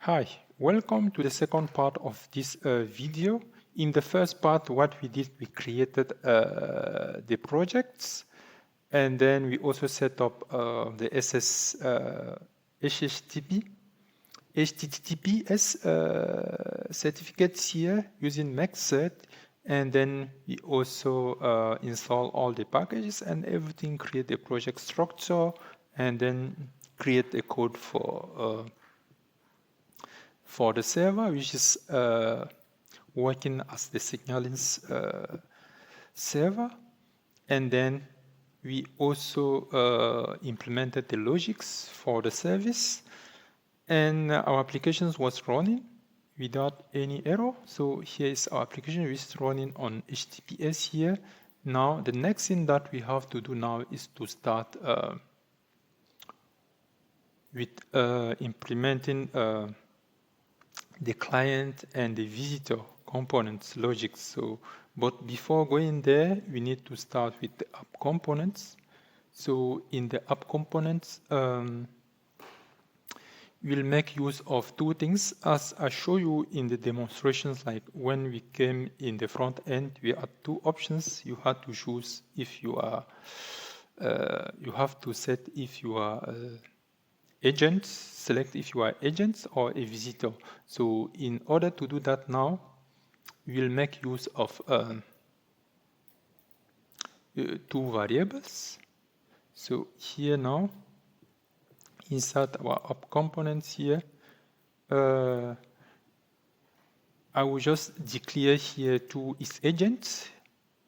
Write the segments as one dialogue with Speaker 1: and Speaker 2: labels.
Speaker 1: Hi, welcome to the second part of this video. In the first part, what we did, we created the projects, and then we also set up the HTTPS certificates here using Mkcert, and then we also install all the packages and everything, create a project structure, and then create a code for the server, which is working as the signaling server. And then we also implemented the logics for the service, and our applications was running without any error. So here is our application, which is running on HTTPS here. Now the next thing that we have to do now is to start with implementing the client and the visitor components logic. So, but before going there, we need to start with the app components. So in the app components, we'll make use of two things. As I show you in the demonstrations, like when we came in the front end, we had two options. You had to choose if you are, you have to set if you are agents, select if you are agents or a visitor. So in order to do that now, we'll make use of two variables. So here now, inside our app components here, I will just declare here two is agents.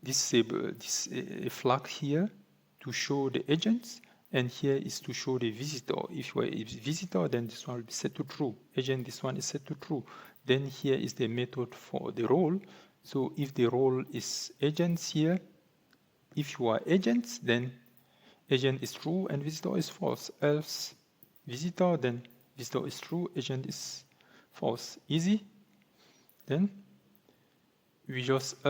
Speaker 1: This is a flag here to show the agents. And here is to show the visitor. If you are a visitor, then this one will be set to true. Agent, this one is set to true. Then here is the method for the role. So if the role is agents here, if you are agents, then agent is true and visitor is false. Else visitor, then visitor is true, agent is false. Easy. Then we just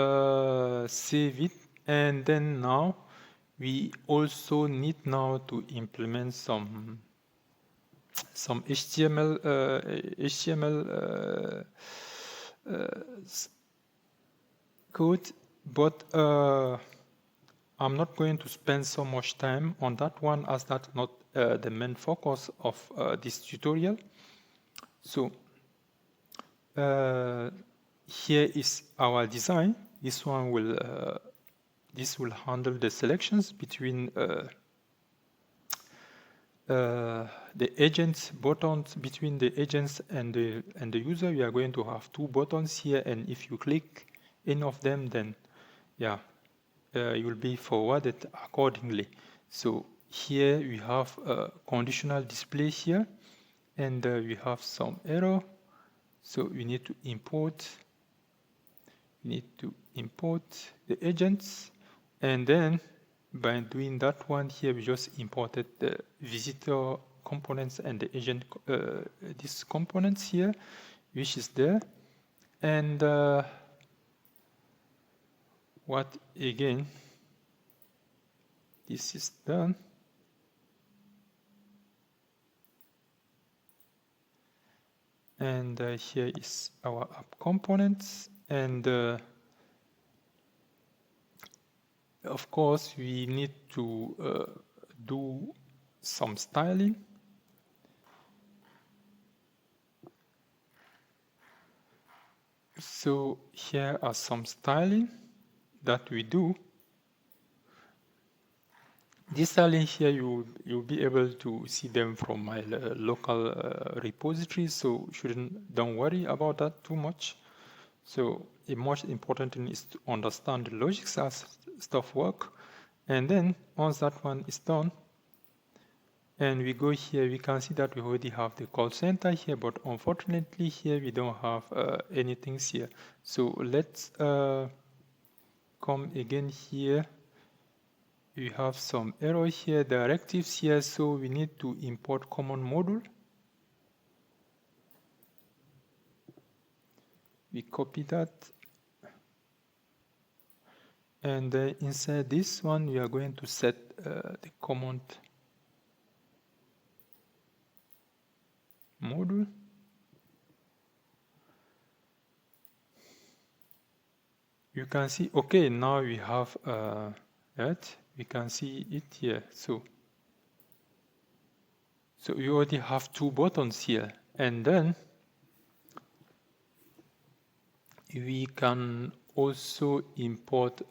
Speaker 1: save it, and then now we also need now to implement some HTML code, but I'm not going to spend so much time on that one, as that's not the main focus of this tutorial. So here is our design. This one will handle the selections between the agents buttons, between the agents and the user. We are going to have two buttons here, and if you click any of them, then yeah, you will be forwarded accordingly. So here we have a conditional display here, and we have some error. So we need to import. We need to import the agents. And then by doing that one here, we just imported the visitor components and the agent, these components here, which is there. And what again, this is done. And here is our app components. And of course, we need to do some styling. So here are some styling that we do. This styling here, you'll be able to see them from my local repository. So don't worry about that too much. So the most important thing is to understand the logics as stuff work. And then once that one is done, and we go here, we can see that we already have the call center here, but unfortunately here we don't have anything here. So let's come again here. We have some error here, directives here, so we need to import common module. We copy that, and inside this one we are going to set the command module. you can see, okay, now we have it. We can see it here. So we already have two buttons here, and then we can also import.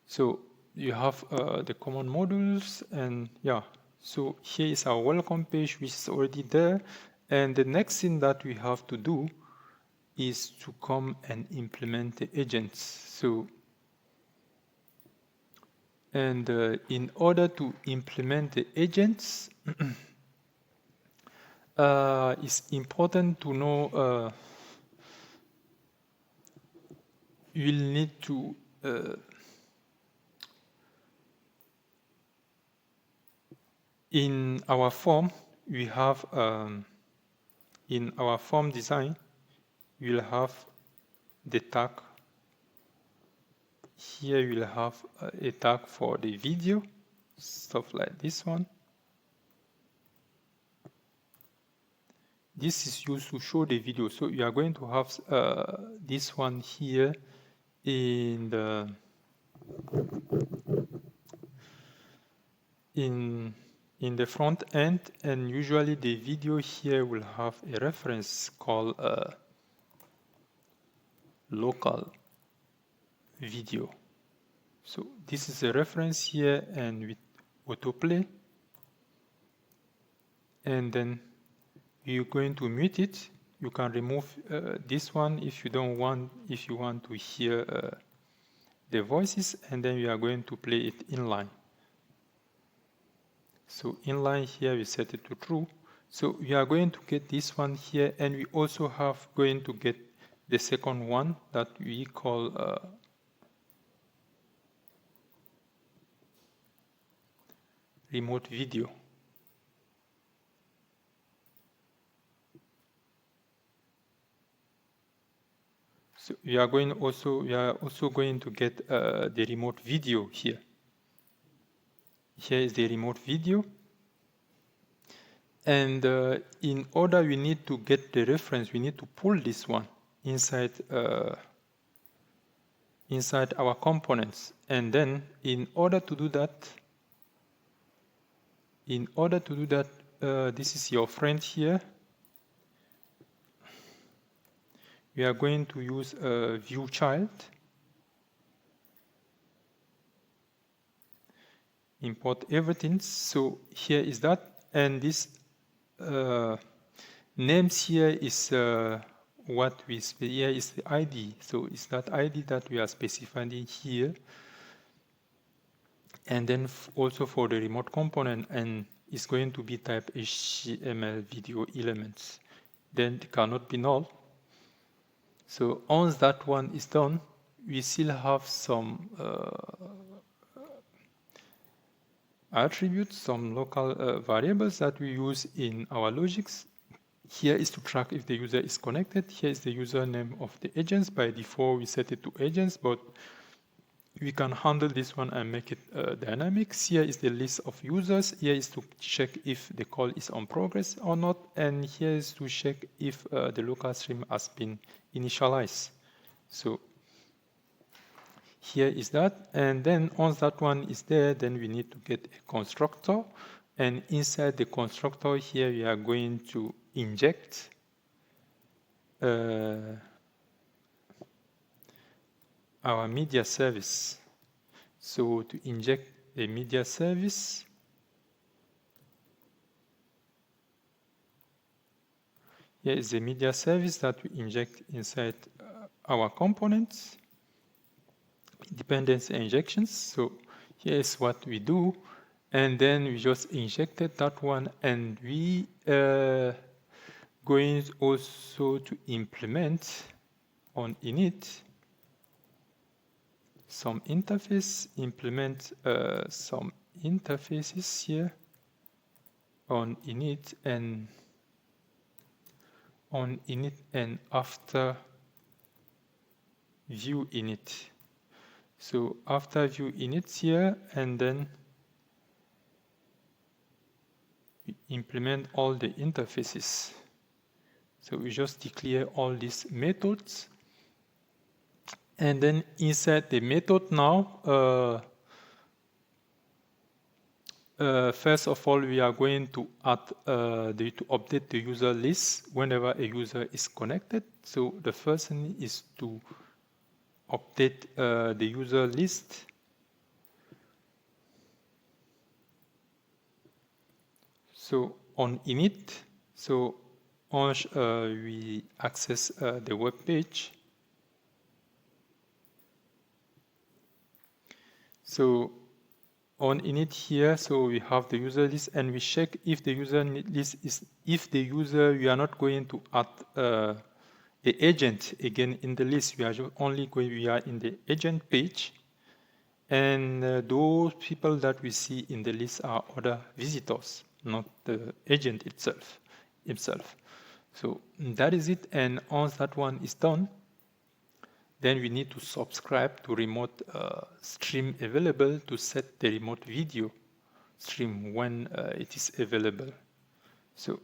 Speaker 1: So you have the common modules, and yeah. So here is our welcome page, which is already there, and the next thing that we have to do is to come and implement the agents. So, and in order to implement the agents, it's important to know you'll need to in our form, we have in our form design, we'll have the tag. Here we'll have a tag for the video, stuff like this one. This is used to show the video. So you are going to have this one here in the front end, and usually the video here will have a reference called local video. So this is a reference here, and with autoplay, and then you're going to mute it. You can remove this one if you don't want, if you want to hear the voices, and then we are going to play it inline. So inline here we set it to true. So we are going to get this one here, and we also have going to get the second one that we call remote video. So we are also going to get the remote video here. Here is the remote video. And in order we need to get the reference, we need to pull this one inside inside our components. And then in order to do that, this is your friend here. We are going to use a view child. Import everything. So here is that, and this names here is what we here is the ID. So it's that ID that we are specifying here, and then also for the remote component, and it's going to be type HTML video elements. Then it cannot be null. So once that one is done, we still have some attributes, some local variables that we use in our logics. Here is to track if the user is connected. Here is the username of the agents. By default, we set it to agents, but we can handle this one and make it dynamic. Here is the list of users. Here is to check if the call is on progress or not. And here is to check if the local stream has been initialized. So here is that. And then once that one is there, then we need to get a constructor. And inside the constructor here, we are going to inject our media service. So to inject a media service, here is the media service that we inject inside our components, dependency injections. So here is what we do, and then we just injected that one, and we going also to implement on init some interface, implement some interfaces here on init and after view init. So after view init here, and then we implement all the interfaces. So we just declare all these methods, And then inside the method now, first of all, we are going to add to update the user list whenever a user is connected. So the first thing is to update the user list. So on init, so once we access the web page, so on init here, so we have the user list, and we check if the user list is, if the user, we are not going to add the agent again in the list. We are only going, we are in the agent page, and those people that we see in the list are other visitors, not the agent itself. So that is it. And once that one is done, then we need to subscribe to remote stream available to set the remote video stream when it is available. So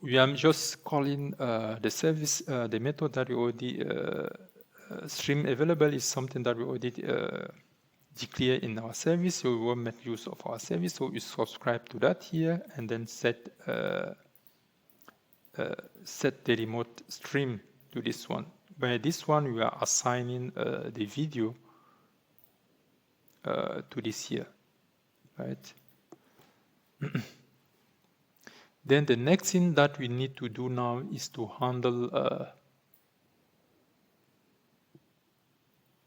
Speaker 1: we are just calling the service, the method that we already stream available is something that we already declare in our service. So we won't make use of our service. So we subscribe to that here and then set the remote stream to this one. By this one, we are assigning the video to this here, right? Then the next thing that we need to do now is to handle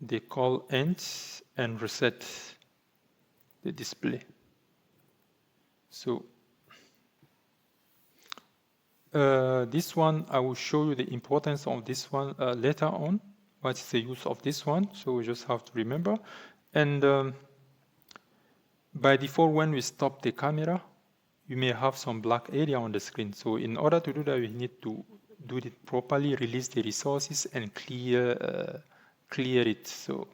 Speaker 1: the call ends and reset the display. So this one, I will show you the importance of this one later on. What is the use of this one? So we just have to remember. And by default, when we stop the camera, you may have some black area on the screen. So in order to do that, we need to do it properly, release the resources, and clear it. So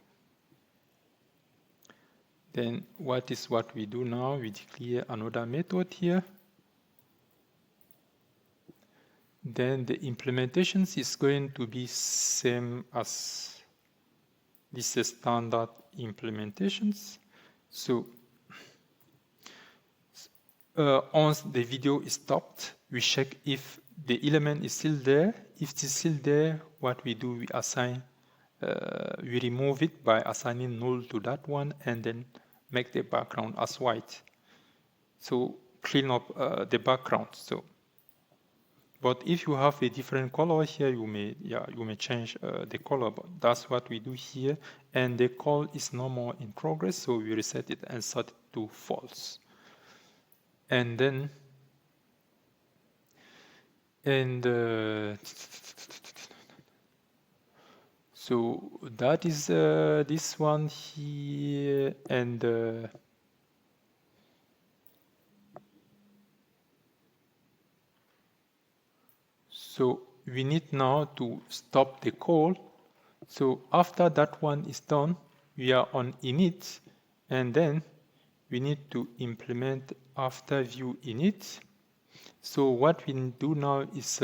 Speaker 1: then what we do now? We declare another method here. Then the implementations is going to be same as this is standard implementations. So once the video is stopped, we check if the element is still there. If it is still there, what we do, we assign, we remove it by assigning null to that one, and then make the background as white. So clean up the background. So, but if you have a different color here, you may change the color. But that's what we do here, and the call is no more in progress. So we reset it and set it to false. And then, so that is this one here, and so we need now to stop the call. So after that one is done, we are on init, and then we need to implement after view init. So what we do now is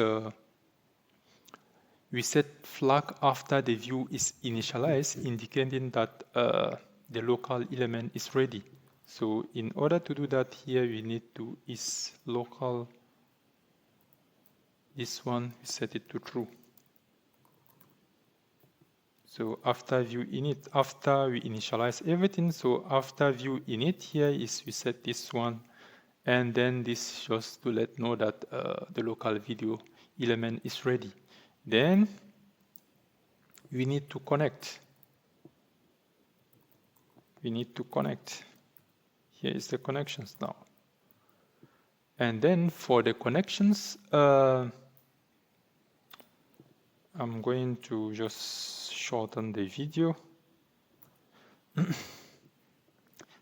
Speaker 1: we set flag after the view is initialized, indicating that the local element is ready. So in order to do that here, we need to is local. This one, we set it to true. So after view init, after we initialize everything, so after view init here is we set this one, and then this just to let know that the local video element is ready. Then we need to connect. Here is the connections now. And then for the connections, I'm going to just shorten the video.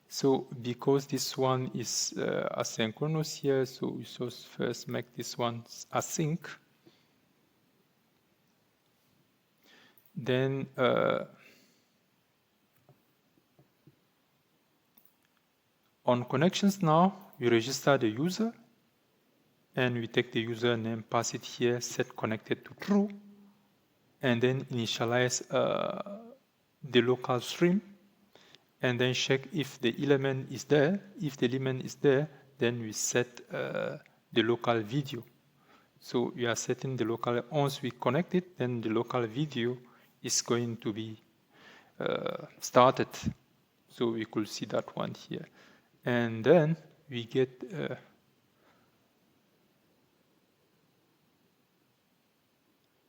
Speaker 1: So because this one is asynchronous here, so we just first make this one async. Then on connections now, we register the user. and we take the username, pass it here, set connected to true, and then initialize the local stream, and then check if the element is there. If the element is there, then we set the local video. So we are setting the local, once we connect it, then the local video is going to be started. So we could see that one here. And then we get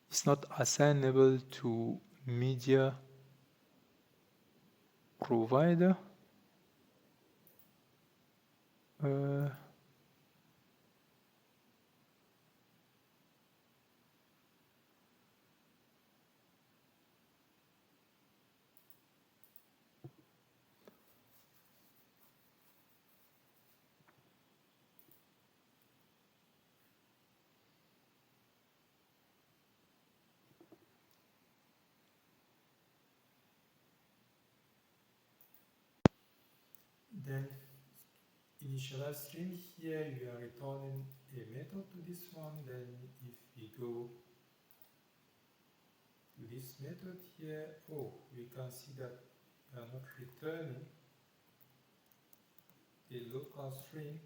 Speaker 1: it's not assignable to media provider. Then initialize string here, we are returning a method to this one. Then if we go to this method here, we can see that we are not returning the local string.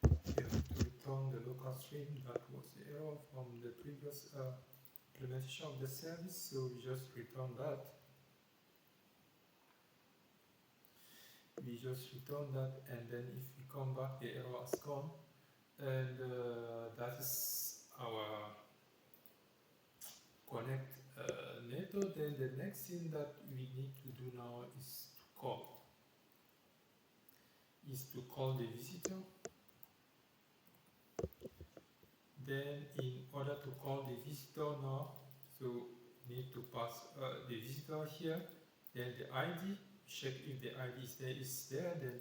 Speaker 1: We have to return the local string. That was the error from the previous implementation of the service, so we just return that. We just return that, and then if we come back, the error has gone, and that is our connect method. Then the next thing that we need to do now is to call the visitor. Then in order to call the visitor now, so we need to pass the visitor here, then the ID, check if the ID is there, then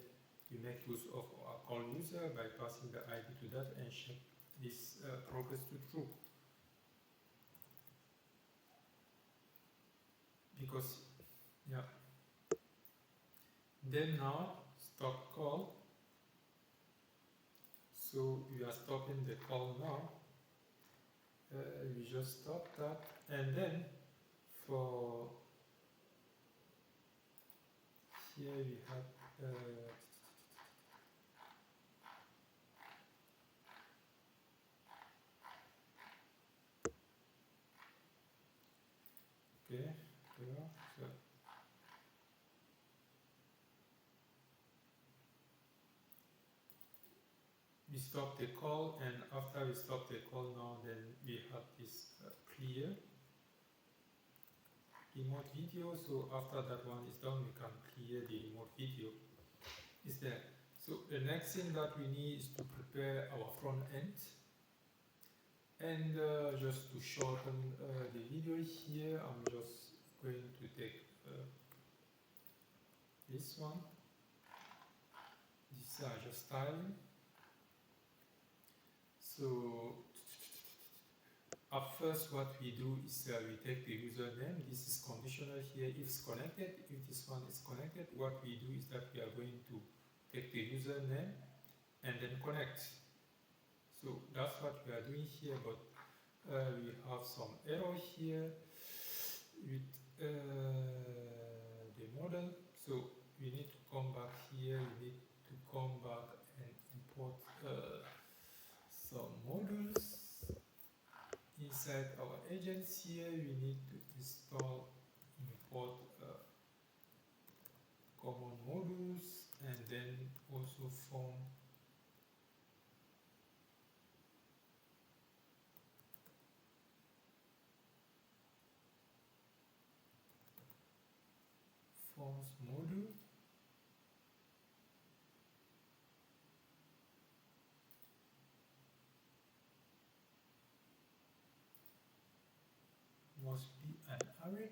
Speaker 1: we make use of our call user by passing the ID to that and check this progress to true. Because, yeah. Then now, stop call. So we are stopping the call now. We just stop that, and then for here we have okay, so we stop the call, and after we stop the call now, then we have this clear remote video. So after that one is done, we can clear the remote video. Is there? So the next thing that we need is to prepare our front end. And just to shorten the video here, I'm just going to take this one. These are just styling. So at first what we do is we take the username. This is conditional here if it's connected. If this one is connected, what we do is that we are going to take the username and then connect. So that's what we are doing here, but we have some error here with the model. So we need to come back here. We need to come back and import some modules. Inside our agents here, we need to install, import common modules, and then also form forms module. Must be an array.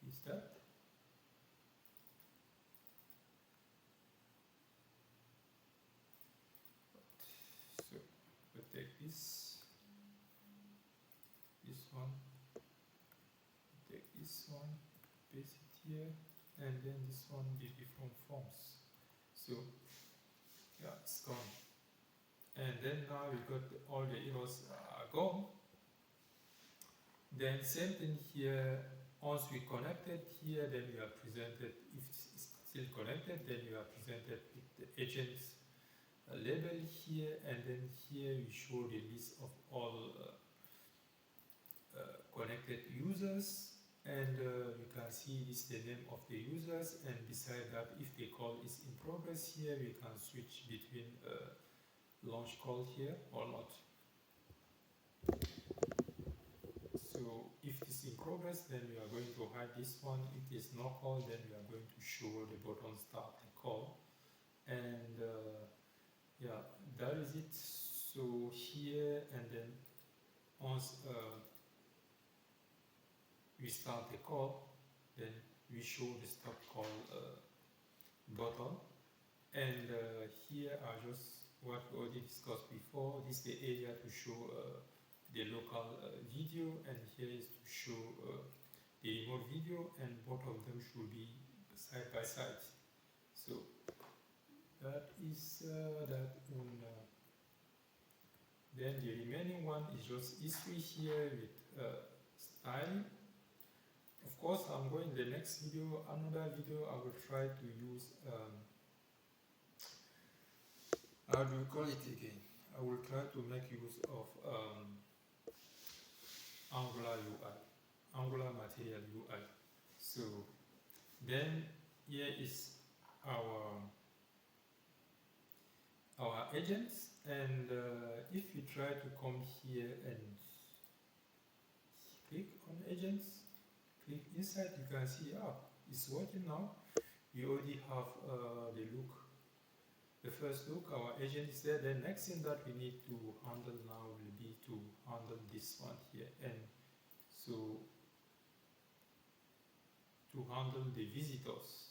Speaker 1: Is that? So we take this one, take this one, paste it here. and then this one will be from forms. So yeah, it's gone. And then now we got all the errors are gone. Then same thing here, once we connected here, then we are presented, if it's still connected, then you are presented with the agents label here, and then here we show the list of all connected users, and you can see this the name of the users, and beside that, if the call is in progress here, we can switch between launch call here or not. So if it's in progress, then we are going to hide this one. If there's no call, then we are going to show the button start the call. And yeah, that is it. So here, and then once we start the call, then we show the stop call button. And here are just what we already discussed before. This is the area to show the local video, and here is to show the remote video, and both of them should be side by side. So that is that one. Then the remaining one is just history here with style. Of course, I'm going the next video, another video, I will try to use, how do you call it again? I will try to make use of Angular UI, Angular Material UI. So then here is our agents, and if you try to come here and click on agents, click inside, you can see it's working now. We already have the look, the first look, our agent is there. The next thing that we need to handle now will be to handle this one here, and so to handle the visitors.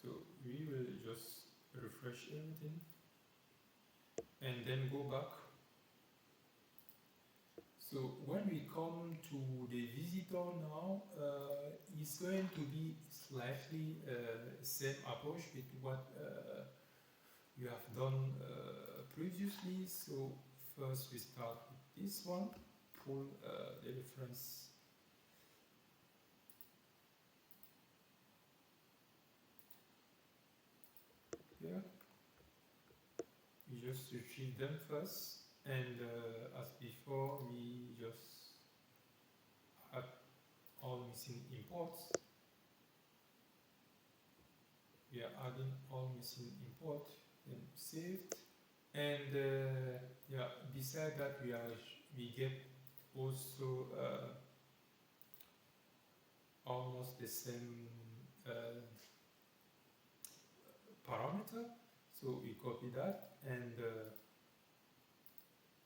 Speaker 1: So we will just refresh everything and then go back. So when we come to the visitor now, it's going to be slightly same approach with what you have done previously. So first we start with this one, pull the reference here. We just retrieve them first, and as before, we just add all missing imports. We are adding all missing import, then saved, and yeah, beside that we get also almost the same parameter. So we copy that, and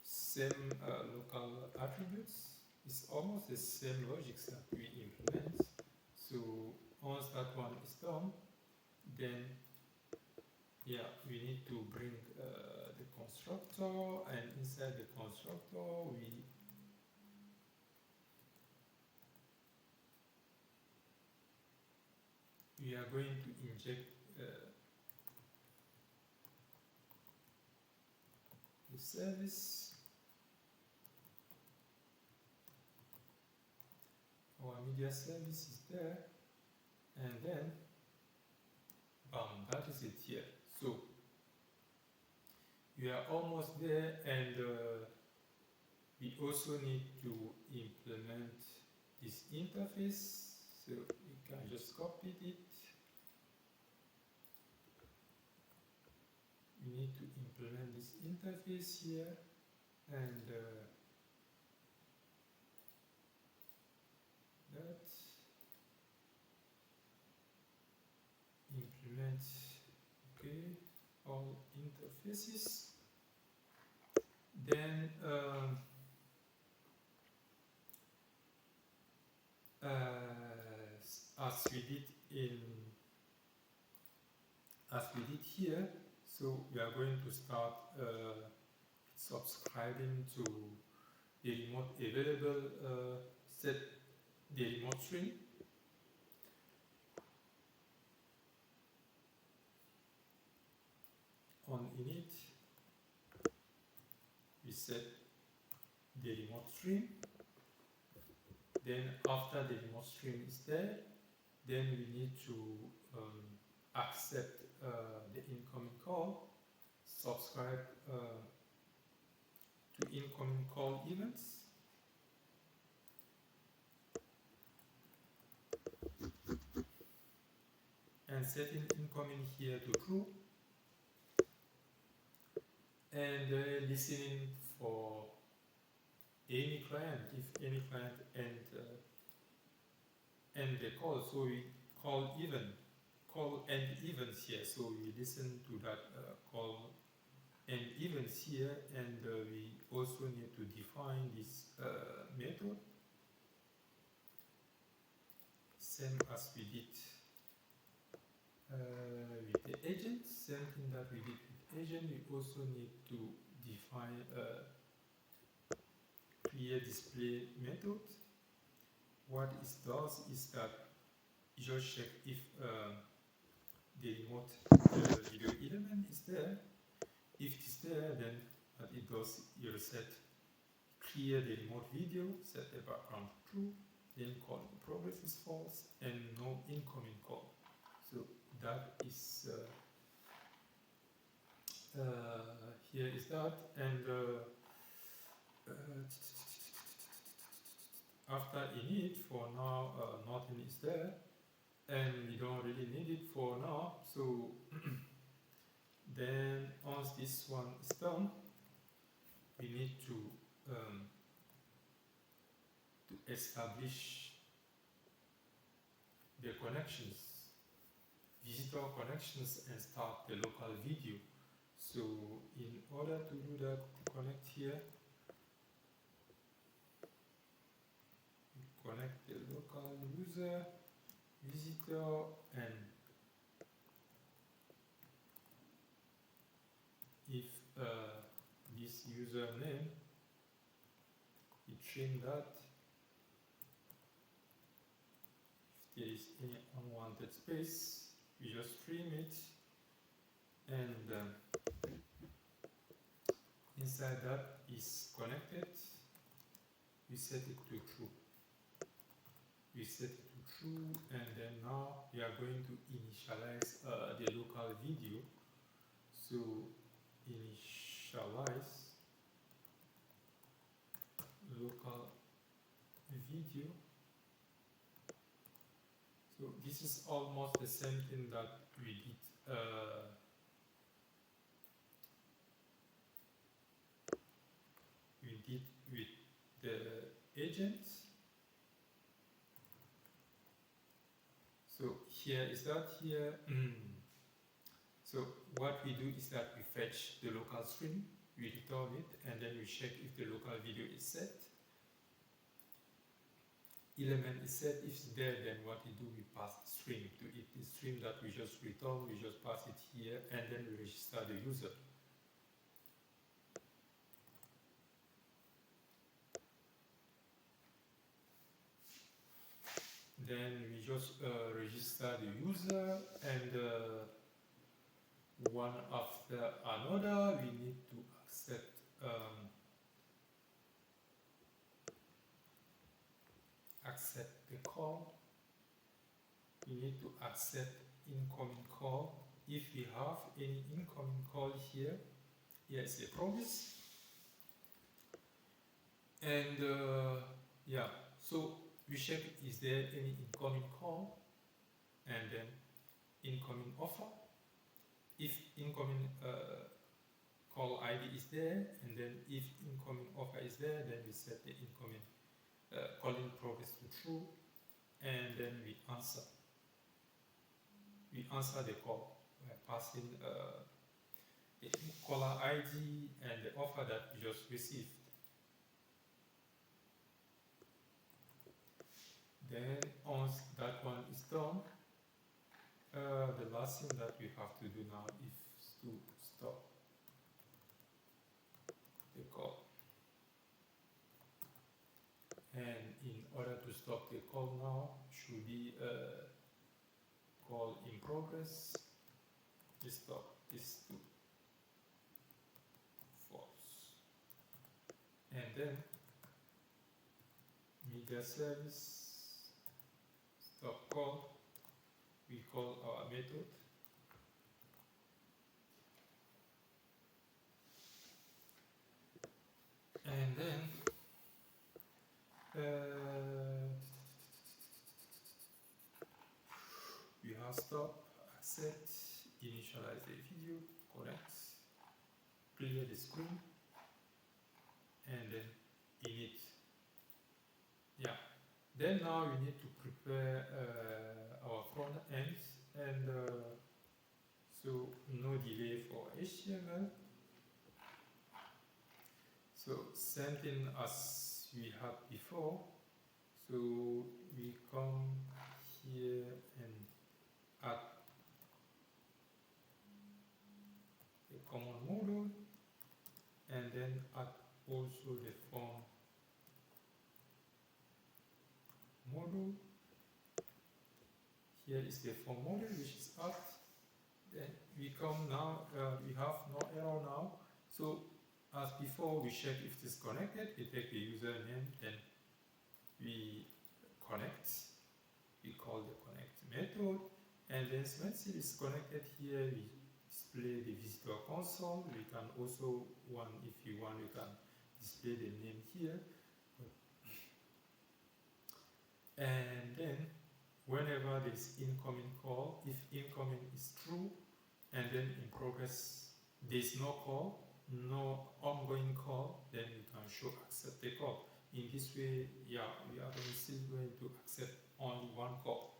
Speaker 1: same local attributes. It's almost the same logics that we implement. So once that one is done, then yeah, we need to bring the constructor, and inside the constructor we are going to inject the service, our media service is there, and then bam, that is it here. So we are almost there, and we also need to implement this interface. So we can just copy it. We need to implement this interface here, and that implement, okay, all interfaces. Then as we did here, so we are going to start subscribing to the remote available set the remote string. on init we set the remote stream. Then after the remote stream is there, then we need to accept the incoming call, subscribe to incoming call events, and setting incoming here to true, and listening for any client, if any client end the call. So we call end events here. So we listen to that call end events here, and we also need to define this method, same as we did with the agent. Same thing that we did with agent. We also need to define clear display method. What it does is that you just check if the remote video element is there. If it is there, then what it does, you reset, clear the remote video, set the background true, then call in progress is false, and no incoming call. So that is here is that, and after init, for now nothing is there, and we don't really need it for now. So then once this one is done, we need to establish the connections, visitor connections, and start the local video. So in order to do that, connect here, connect the local user, visitor, and if this username, we trim that. If there is any unwanted space, we just trim it, and inside that is connected, we set it to true. We set it to true, and then now we are going to initialize the local video. So initialize local video. So this is almost the same thing that we did with the agent. So here is that here. So what we do is that we fetch the local string, we return it, and then we check if the local video is set. Element is set. If it's there, then what we do, we pass the string to it. The string that we just return, we just pass it here, and then we register the user. Then we just register the user, and one after another, we need to accept accept the call. We need to accept incoming call. If we have any incoming call here, here's the progress. And yeah, so we check is there any incoming call, and then incoming offer. If incoming call ID is there, and then if incoming offer is there, then we set the incoming calling progress to true, and then we answer. We answer the call by passing the caller ID and the offer that we just received. Then once that one is done, the last thing that we have to do now is to stop the call. And in order to stop the call now, should be call in progress. Just stop this too. then media service stop call, we call our method, and then we have stop, accept, initialize the video, connect, clear the screen, and then init. Yeah. Then now we need to prepare our front end, and so no delay for HTML. So same thing as we had before. So we come here and add a common module, and then add also the form module. Here is the form module which is add. Then we come now, we have no error now. So as before, we check if it is connected, we take the username, then we connect, we call the connect method, and then once it is connected here, we display the visitor console. We can also, if you want, you can display the name here. And then whenever there is incoming call, if incoming is true, and then in progress there is no call, no ongoing call, then you can show accept the call. In this way, yeah, we are still going to accept only one call,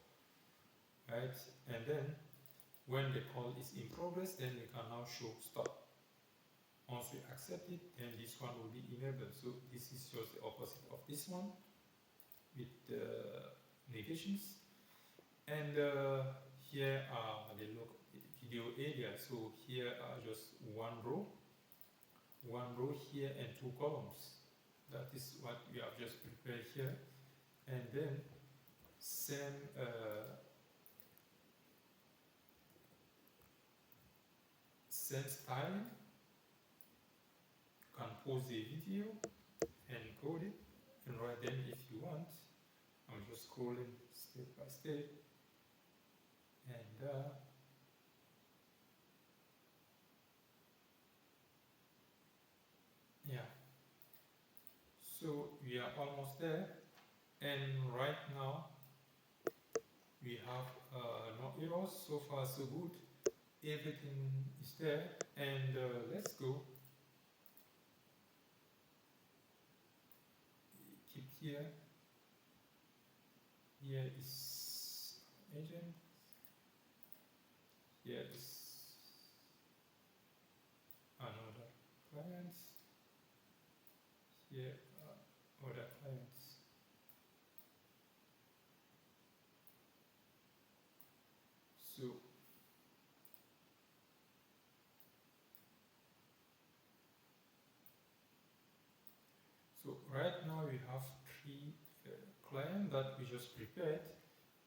Speaker 1: right? And then when the call is in progress, then we can now show stop. Once we accept it, then this one will be enabled. So this is just the opposite of this one with the negations. And here are the video area. So here are just one row here and two columns. That is what we have just prepared here. And then same styling. You can pause the video and code it and write them if you want. I'm just scrolling step by step, and yeah, so we are almost there, and right now we have no errors. So far so good, everything is there, and let's go. Keep here. Here is agent. Here is another client. Here are other clients. So right now we have three clients that we just prepared,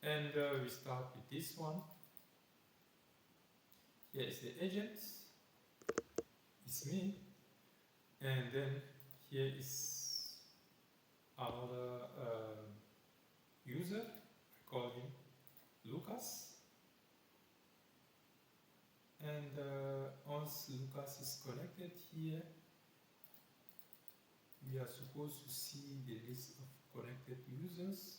Speaker 1: and we start with this one. Here is the agent, it's me, and then here is another user, I call him Lucas, and once Lucas is connected here, we are supposed to see the list of connected users.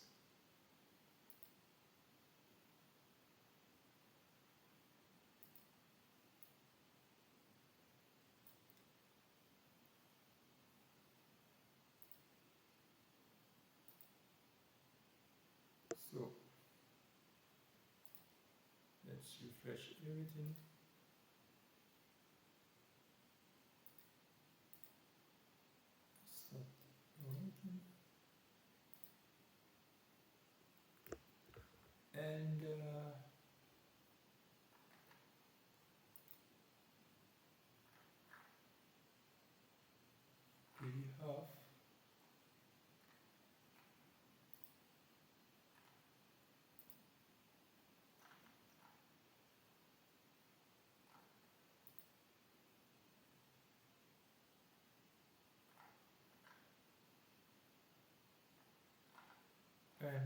Speaker 1: So let's refresh everything. Start working. And we have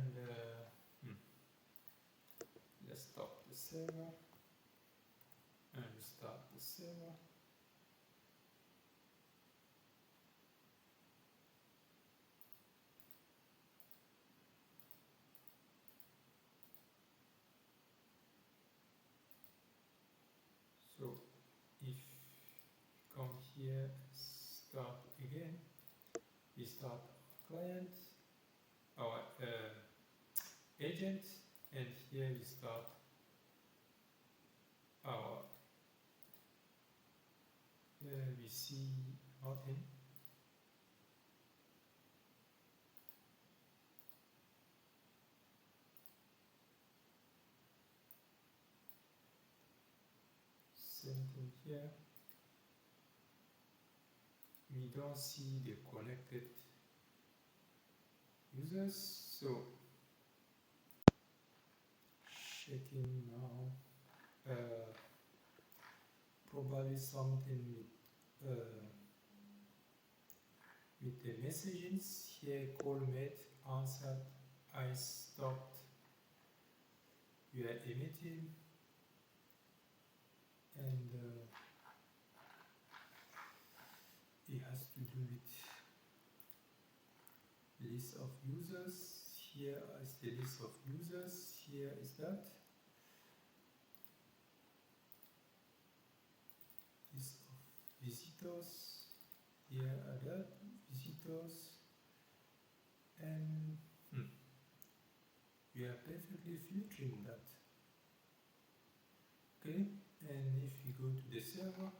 Speaker 1: and let's stop the server and start the server. So if we come here, start again, we start our client, our agent, and here we start our, we see nothing. Same thing here. We don't see the connected users, so checking now. Probably something with the messages here. Call made answered. I stopped. We are emitting, and it has to do with list of users. Here is the list of users. Here is that. List of visitors. Here are that visitors, and we are perfectly filtering that. Okay, and if we go to the server,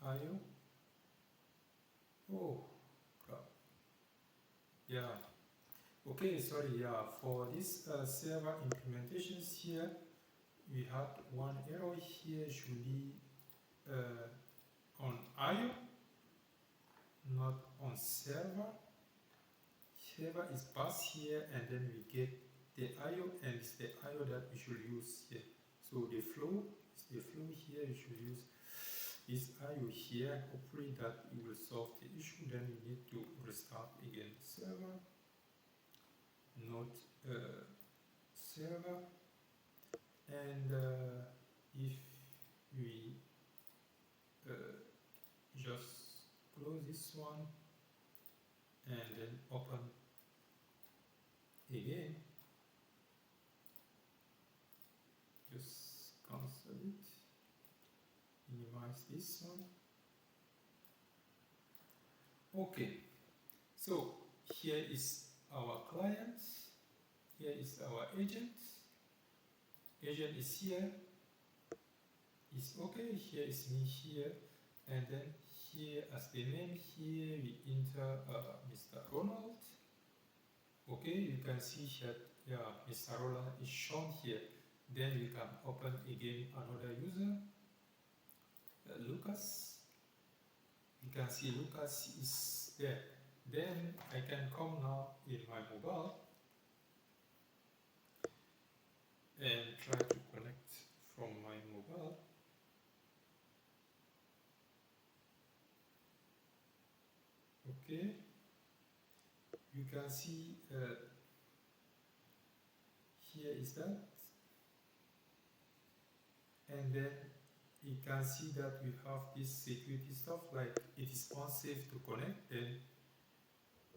Speaker 1: IO. Oh, crap. Yeah. Okay, sorry. Yeah, for this server implementations here, we had one error here. Should be on IO, not on server. Server is passed here, and then we get the IO, and it's the IO that we should use here. So the flow is the flow here. We should use this IO here. Hopefully that it will solve the issue. Then we need to restart again server, not server, and if we just close this one and then open again, just cancel it, minimize this one. Okay, so here is our client, here is our agent. Agent is here, is okay, here is me here, and then here as the name here we enter Mr. Ronald. Okay, you can see here, yeah, Mr. Ronald is shown here. Then we can open again another user, Lucas. You can see Lucas is there. Then I can come now in my mobile and try to connect from my mobile. Okay, you can see here is that, and then you can see that we have this security stuff like it is unsafe to connect. Then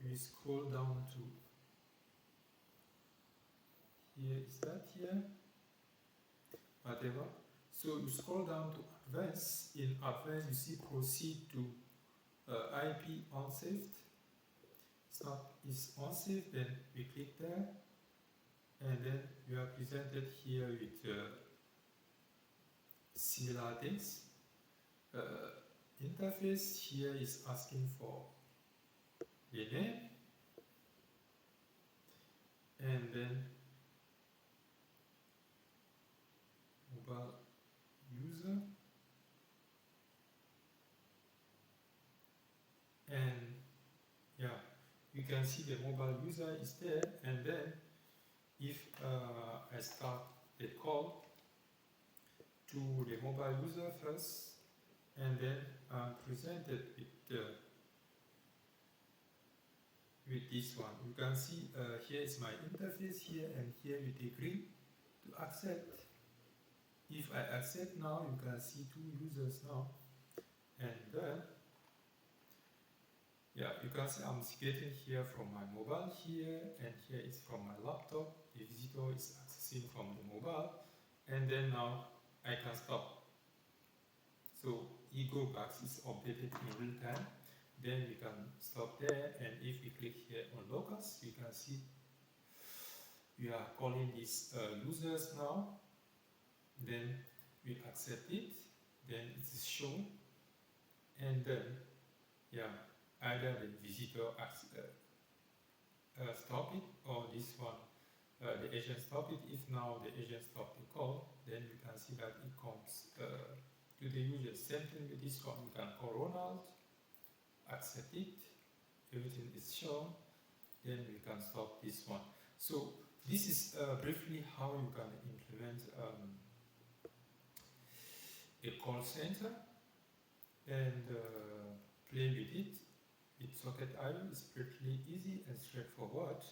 Speaker 1: we scroll down to here is that here, whatever. So you scroll down to advanced. In advanced, you see proceed to IP unsafe. It's unsafe. Then we click there, and then we are presented here with similar things. Interface here is asking for the name, and then mobile user, and yeah, you can see the mobile user is there. And then if I start the call to the mobile user first, and then I'm presented with this one. You can see here is my interface here, and here you agree to accept. If I accept now, you can see two users now, and then yeah, you can see I'm getting here from my mobile here, and here is from my laptop. The visitor is accessing from the mobile, and then now I can stop. So ego box is updated in real time. Then we can stop there, and if we click here on locus, you can see we are calling these users now. Then we accept it, then it is shown, and then yeah, either the visitor stop it, or this one the agent stop it. If now the agent stop the call, then you can see that it comes to the user. Same thing with this one. You can call Ronald, accept it, everything is shown, then we can stop this one. So this is briefly how you can implement a call center and play with it. With Socket.io is pretty easy and straightforward.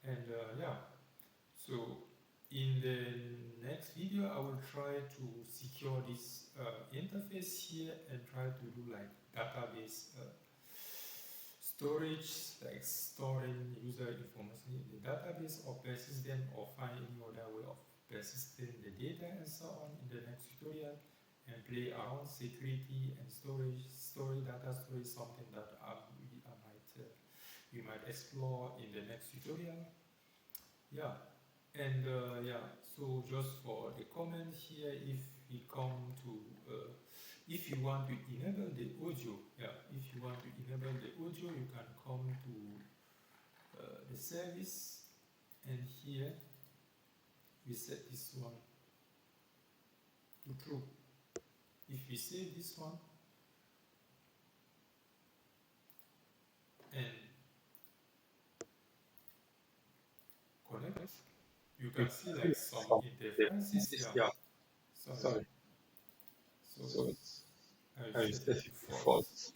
Speaker 1: And yeah, so in the next video I will try to secure this interface here and try to do like database storage, like storing user information in the database, or persist them, or find any other way of persisting the data and so on in the next tutorial, and play around security and storage, data storage, something that we might explore in the next tutorial. Yeah, and yeah, so just for the comment here, if we come to if you want to enable the audio, yeah, if you want to enable the audio, you can come to the service, and here we set this one to true. If we save this one and connect, you can see like some interferences. Yeah, sorry. So I set it to false.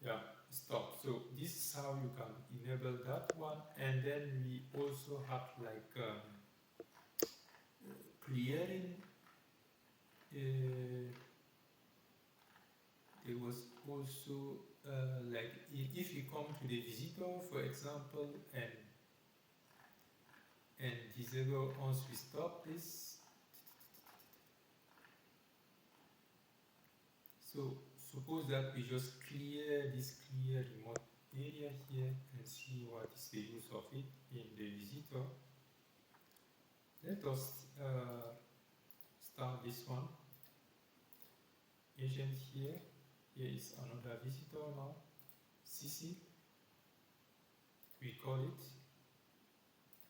Speaker 1: Yeah, stop. So this is how you can enable that one, and then we also have like clearing. There was also like if you come to the visitor, for example, and disable once we stop this. So suppose that we just clear this remote area here and see what is the use of it in the visitor. Let us start this one. Agent here. Here is another visitor now. CC. We call it.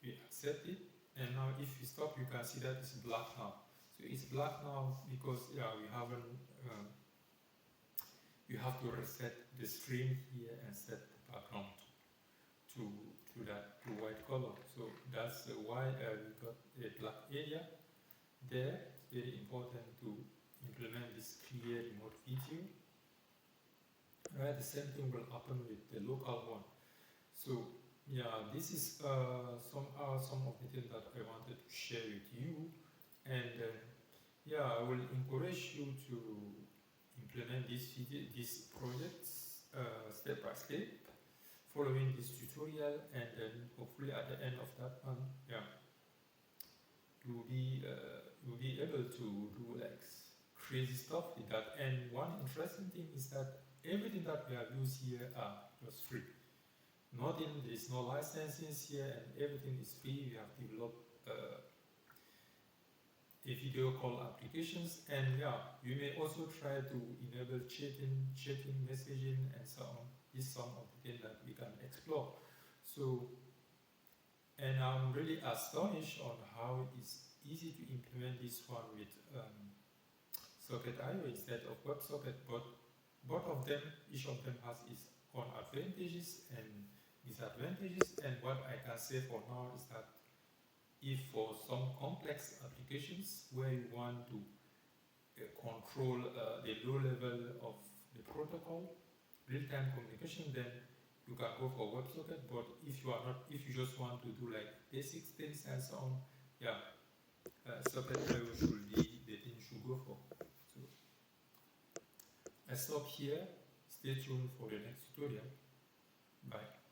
Speaker 1: We accept it. And now if we stop, you can see that it's black now. So it's black now because yeah, we haven't. You have to reset the stream here and set the background to that to white color. So that's why we got a black area there. It's very important to implement this clear remote video. Right, the same thing will happen with the local one. So yeah, this is some of the things that I wanted to share with you, and yeah, I will encourage you to implement these projects step by step, following this tutorial, and then hopefully at the end of that one, yeah, you'll be able to do like crazy stuff with that. And one interesting thing is that everything that we have used here are just free. Nothing, there's no licensing here, and everything is free. We have developed a video call applications, and yeah, you may also try to enable chatting, messaging, and so on. This is some of the things that we can explore. So, and I'm really astonished on how it's easy to implement this one with Socket.io instead of WebSocket, but both of them, each of them has its own advantages and disadvantages, and what I can say for now is that if for some complex applications where you want to control the low level of the protocol, real-time communication, then you can go for WebSocket. But if you just want to do like basic things and so on, yeah, Socket IO should be the thing you should go for. So I stop here. Stay tuned for the next tutorial. Bye.